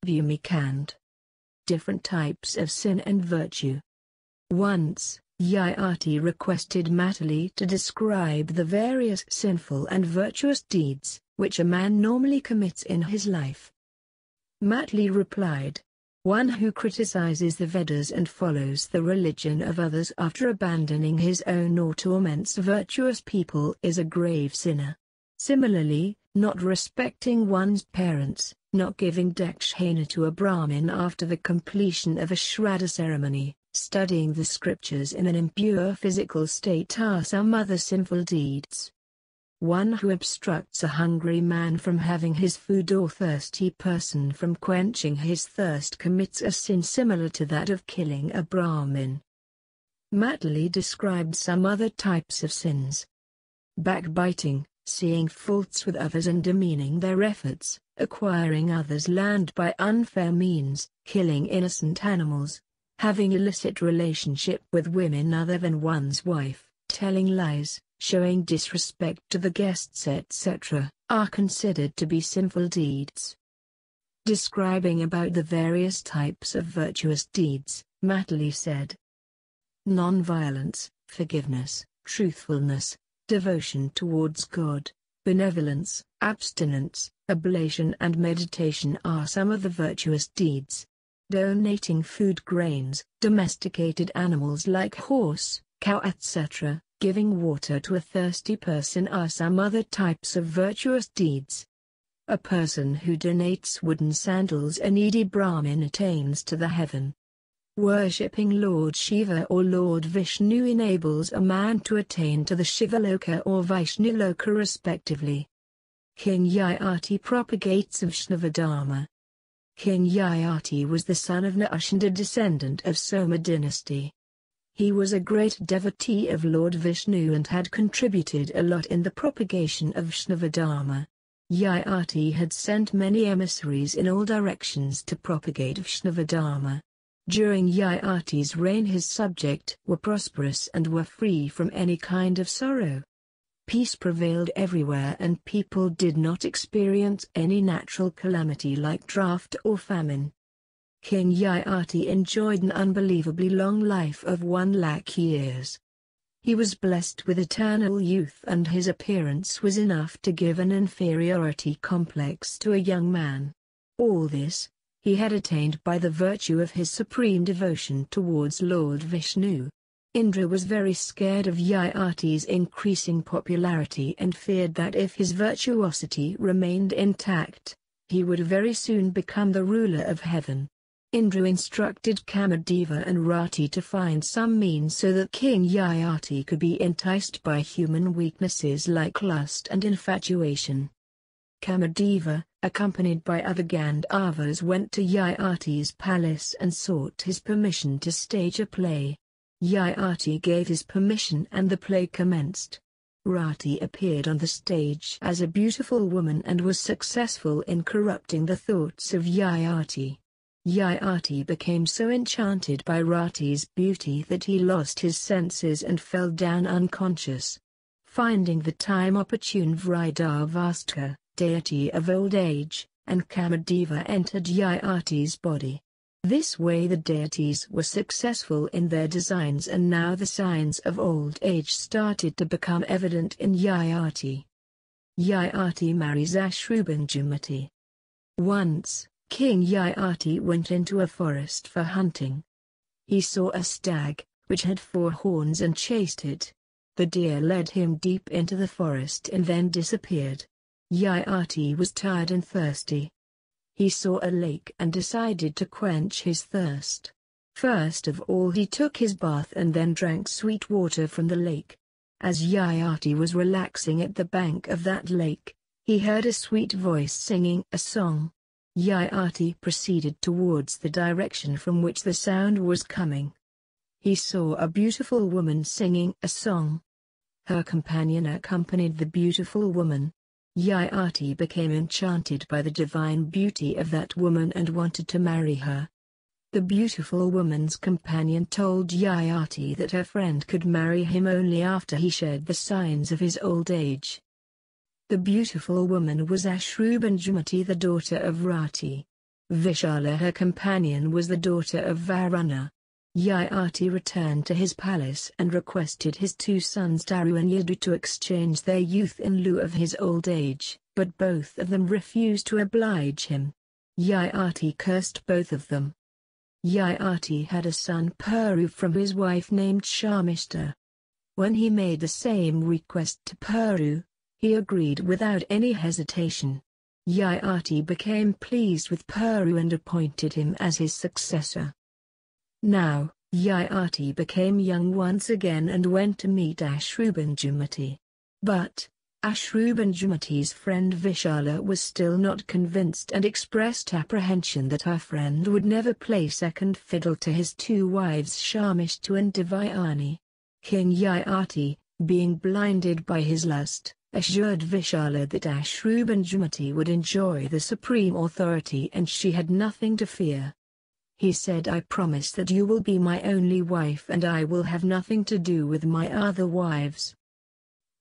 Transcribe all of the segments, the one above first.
Bhumikand. Different types of sin and virtue. Once, Yayati requested Matali to describe the various sinful and virtuous deeds which a man normally commits in his life. Matali replied, "One who criticizes the Vedas and follows the religion of others after abandoning his own or torments virtuous people is a grave sinner. Similarly, not respecting one's parents, not giving dakshina to a Brahmin after the completion of a Shraddha ceremony, studying the scriptures in an impure physical state are some other sinful deeds. One who obstructs a hungry man from having his food or thirsty person from quenching his thirst commits a sin similar to that of killing a Brahmin." Matali described some other types of sins. Backbiting, seeing faults with others and demeaning their efforts, acquiring others' land by unfair means, killing innocent animals, having illicit relationship with women other than one's wife, telling lies, showing disrespect to the guests etc., are considered to be sinful deeds. Describing about the various types of virtuous deeds, Matali said, "Non-violence, forgiveness, truthfulness, devotion towards God, benevolence, abstinence, oblation and meditation are some of the virtuous deeds. Donating food grains, domesticated animals like horse, cow etc., giving water to a thirsty person are some other types of virtuous deeds. A person who donates wooden sandals a needy Brahmin attains to the heaven. Worshipping Lord Shiva or Lord Vishnu enables a man to attain to the Shivaloka or Vishnululoka respectively. King Yayati propagates Vaishnavadharma. King Yayati was the son of Nahusha and a descendant of Soma dynasty. He was a great devotee of Lord Vishnu and had contributed a lot in the propagation of Vaishnavadharma. Yayati had sent many emissaries in all directions to propagate Vaishnavadharma. During Yayati's reign his subjects were prosperous and were free from any kind of sorrow. Peace prevailed everywhere and people did not experience any natural calamity like drought or famine. King Yayati enjoyed an unbelievably long life of 1,00,000 years. He was blessed with eternal youth and his appearance was enough to give an inferiority complex to a young man. All this, he had attained by the virtue of his supreme devotion towards Lord Vishnu. Indra was very scared of Yayati's increasing popularity and feared that if his virtuosity remained intact, he would very soon become the ruler of heaven. Indra instructed Kamadeva and Rati to find some means so that King Yayati could be enticed by human weaknesses like lust and infatuation. Kamadeva, accompanied by other Gandharvas, went to Yayati's palace and sought his permission to stage a play. Yayati gave his permission and the play commenced. Rati appeared on the stage as a beautiful woman and was successful in corrupting the thoughts of Yayati. Yayati became so enchanted by Rati's beauty that he lost his senses and fell down unconscious. Finding the time opportune, Vridavastka, deity of old age, and Kamadeva entered Yayati's body. This way the deities were successful in their designs and now the signs of old age started to become evident in Yayati. Yayati marries ASHRUBINDUMATI. Once, King Yayati went into a forest for hunting. He saw a stag, which had 4 horns and chased it. The deer led him deep into the forest and then disappeared. Yayati was tired and thirsty. He saw a lake and decided to quench his thirst. First of all he took his bath and then drank sweet water from the lake. As Yayati was relaxing at the bank of that lake, he heard a sweet voice singing a song. Yayati proceeded towards the direction from which the sound was coming. He saw a beautiful woman singing a song. Her companion accompanied the beautiful woman. Yayati became enchanted by the divine beauty of that woman and wanted to marry her. The beautiful woman's companion told Yayati that her friend could marry him only after he shared the signs of his old age. The beautiful woman was ASHRUBINDUMATI, the daughter of Rati. Vishala, her companion, was the daughter of Varuna. Yayati returned to his palace and requested his two sons Taru and Yadu to exchange their youth in lieu of his old age, but both of them refused to oblige him. Yayati cursed both of them. Yayati had a son Puru from his wife named Sharmishtha. When he made the same request to Puru, he agreed without any hesitation. Yayati became pleased with Puru and appointed him as his successor. Now, Yayati became young once again and went to meet ASHRUBINDUMATI. But ASHRUBINDUMATI's friend Vishala was still not convinced and expressed apprehension that her friend would never play second fiddle to his two wives Sharmishtha and Devayani. King Yayati, being blinded by his lust, assured Vishala that ASHRUBINDUMATI would enjoy the supreme authority and she had nothing to fear. He said, "I promise that you will be my only wife and I will have nothing to do with my other wives."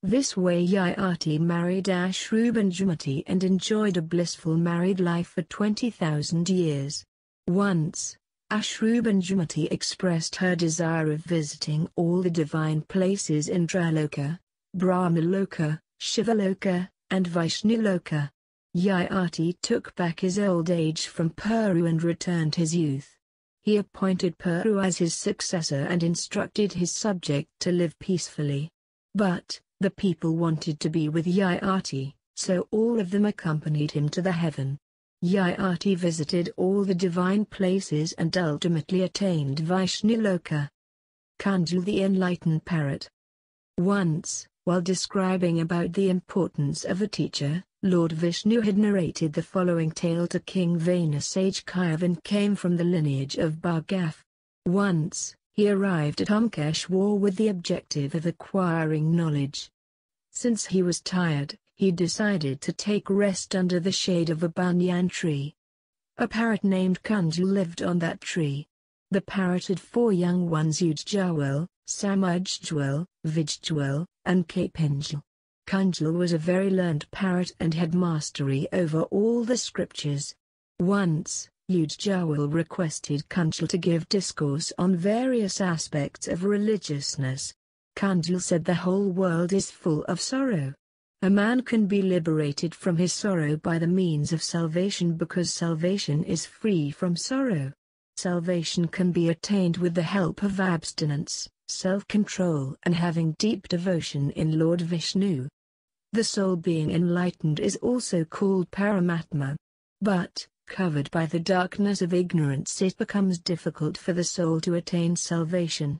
This way Yayati married ASHRUBINDUMATI and enjoyed a blissful married life for 20,000 years. Once, ASHRUBINDUMATI expressed her desire of visiting all the divine places in Indraloka, Brahmaloka, Shivaloka, and Vishnululoka. Yayati took back his old age from Puru and returned his youth. He appointed Puru as his successor and instructed his subject to live peacefully. But the people wanted to be with Yayati, so all of them accompanied him to the heaven. Yayati visited all the divine places and ultimately attained Vishnululoka. KUNJAL, the enlightened parrot. Once, while describing about the importance of a teacher, Lord Vishnu had narrated the following tale to King Vana sage Kayavan came from the lineage of Bhagav. Once, he arrived at Umkeshwar with the objective of acquiring knowledge. Since he was tired, he decided to take rest under the shade of a banyan tree. A parrot named KUNJAL lived on that tree. The parrot had 4 young ones, Ujjwal, Samujjwal, Vijjwal, and Kapinjal. KUNJAL was a very learned parrot and had mastery over all the scriptures. Once, Ujjwal requested KUNJAL to give discourse on various aspects of religiousness. KUNJAL said the whole world is full of sorrow. A man can be liberated from his sorrow by the means of salvation because salvation is free from sorrow. Salvation can be attained with the help of abstinence, self-control and having deep devotion in Lord Vishnu. The soul being enlightened is also called Paramatma. But, covered by the darkness of ignorance, it becomes difficult for the soul to attain salvation.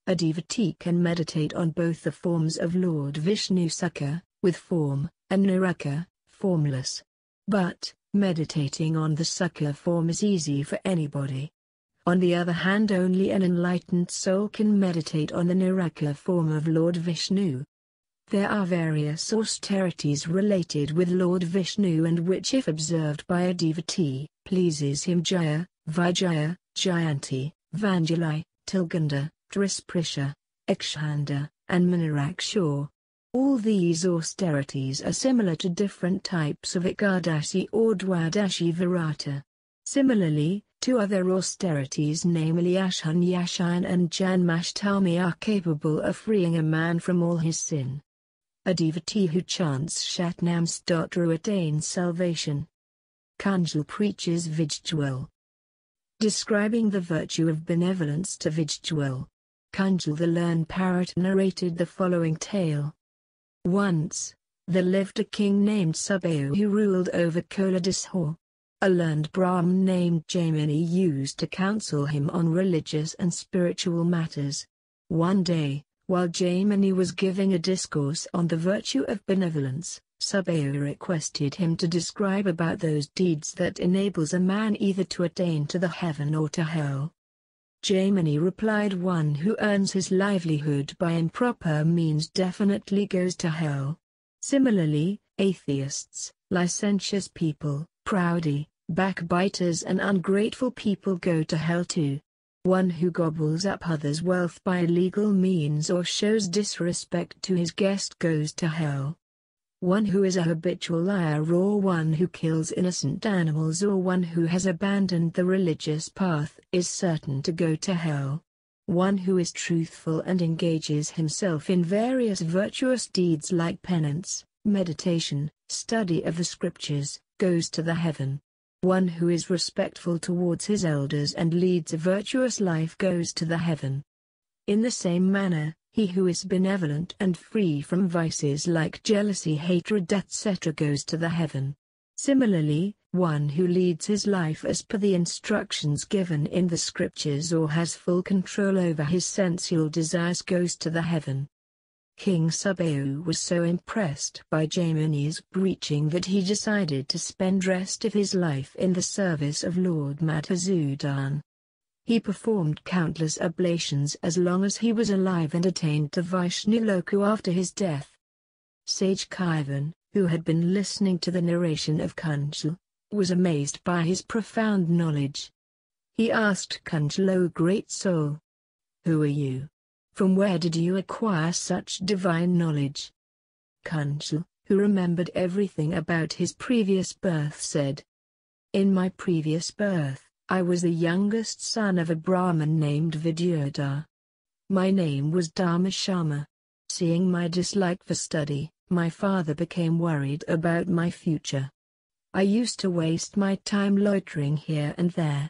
A devotee can meditate on both the forms of Lord Vishnu Sukha, with form, and Niraka, formless. But, meditating on the Sukha form is easy for anybody. On the other hand, only an enlightened soul can meditate on the Niraka form of Lord Vishnu. There are various austerities related with Lord Vishnu and which, if observed by a devotee, pleases him: Jaya, Vijaya, Jayanti, Vanjali, Tilganda, Trisprisha, Ikshanda, and Manarakshur. All these austerities are similar to different types of Ekadashi or Dwadashi Virata. Similarly, 2 other austerities, namely Ashunyashan and Janmashtami, are capable of freeing a man from all his sin. A devotee who chants Shatnam Stotru attains salvation. KUNJAL preaches Vijjwal. Describing the virtue of benevolence to Vijjwal, KUNJAL the learned parrot narrated the following tale. Once, there lived a king named Subayu who ruled over Koladishore. A learned Brahmin named Jaimini used to counsel him on religious and spiritual matters. One day, while Jaimini was giving a discourse on the virtue of benevolence, Subayu requested him to describe about those deeds that enables a man either to attain to the heaven or to hell. Jaimini replied, "One who earns his livelihood by improper means definitely goes to hell. Similarly, atheists, licentious people, proudy, backbiters and ungrateful people go to hell too. One who gobbles up others' wealth by illegal means or shows disrespect to his guest goes to hell." one who is a habitual liar or one who kills innocent animals or one who has abandoned the religious path is certain to go to hell. One who is truthful and engages himself in various virtuous deeds like penance, meditation, study of the scriptures, goes to the heaven. One who is respectful towards his elders and leads a virtuous life goes to the heaven. In the same manner, he who is benevolent and free from vices like jealousy, hatred, etc. goes to the heaven. Similarly, one who leads his life as per the instructions given in the scriptures or has full control over his sensual desires goes to the heaven. King Subahu was so impressed by Jaimini's preaching that he decided to spend rest of his life in the service of Lord Madhusudan. He performed countless oblations as long as he was alive and attained to Vaishnuloku after his death. Sage Kaivan, who had been listening to the narration of Kunjal, was amazed by his profound knowledge. He asked Kunjal, "O great soul, who are you? From where did you acquire such divine knowledge?" Kunjal, who remembered everything about his previous birth, said, "In my previous birth, I was the youngest son of a Brahmin named Vidyadhar. My name was Dharmashama. Seeing my dislike for study, my father became worried about my future. I used to waste my time loitering here and there.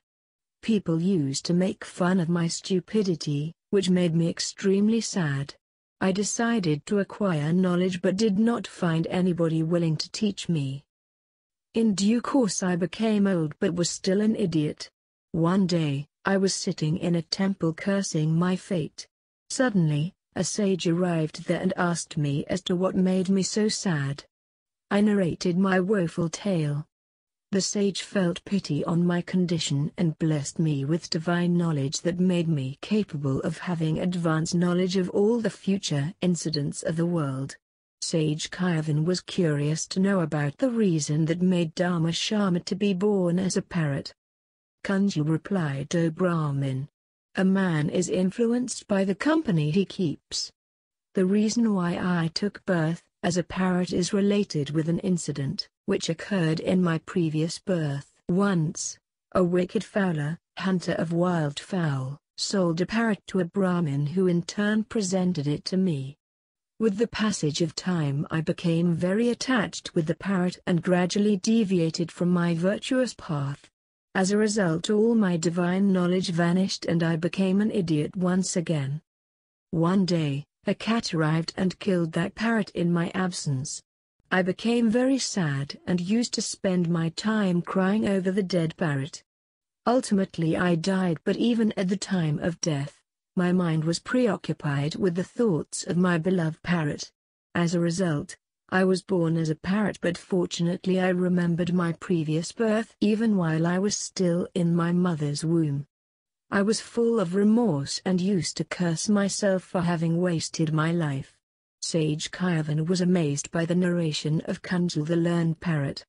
People used to make fun of my stupidity, which made me extremely sad. I decided to acquire knowledge but did not find anybody willing to teach me. In due course I became old but was still an idiot. One day, I was sitting in a temple cursing my fate. Suddenly, a sage arrived there and asked me as to what made me so sad. I narrated my woeful tale. The sage felt pity on my condition and blessed me with divine knowledge that made me capable of having advanced knowledge of all the future incidents of the world." Sage Kaivan was curious to know about the reason that made Dharmashama to be born as a parrot. Kunjal replied, "O Brahmin, a man is influenced by the company he keeps. The reason why I took birth as a parrot is related with an incident which occurred in my previous birth. Once, a wicked fowler, hunter of wildfowl, sold a parrot to a Brahmin who in turn presented it to me. With the passage of time I became very attached with the parrot and gradually deviated from my virtuous path. As a result, all my divine knowledge vanished and I became an idiot once again. One day, a cat arrived and killed that parrot in my absence. I became very sad and used to spend my time crying over the dead parrot. Ultimately I died, but even at the time of death, my mind was preoccupied with the thoughts of my beloved parrot. As a result, I was born as a parrot, but fortunately I remembered my previous birth even while I was still in my mother's womb. I was full of remorse and used to curse myself for having wasted my life." Sage Kaivan was amazed by the narration of Kunjal the learned parrot.